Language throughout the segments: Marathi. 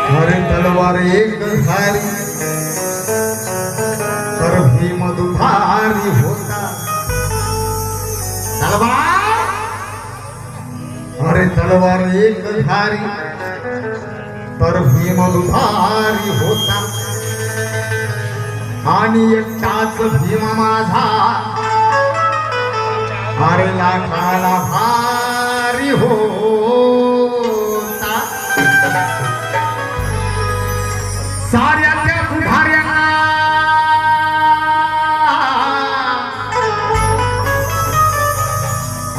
अरे तलवार एक धारी तर भीम दुधारी होता। तलवार अरे तलवार एक धारी तर भीम दुधारी होता। आणि एकटाच भीम माझा अरे लाखाला भारी होता। साऱ्या त्या पुढाऱ्यांना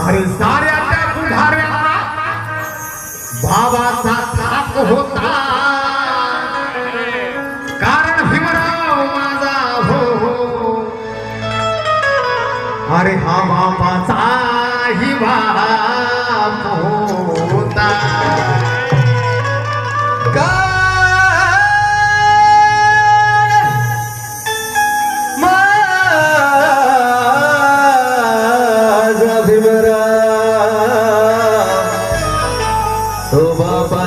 अरे साऱ्या त्या पुढाऱ्यांना भावाचा थाप होता। कारण भीमराव माझा हो अरे हा बापाचाही बाप होता। माझा भीमराव तो बापा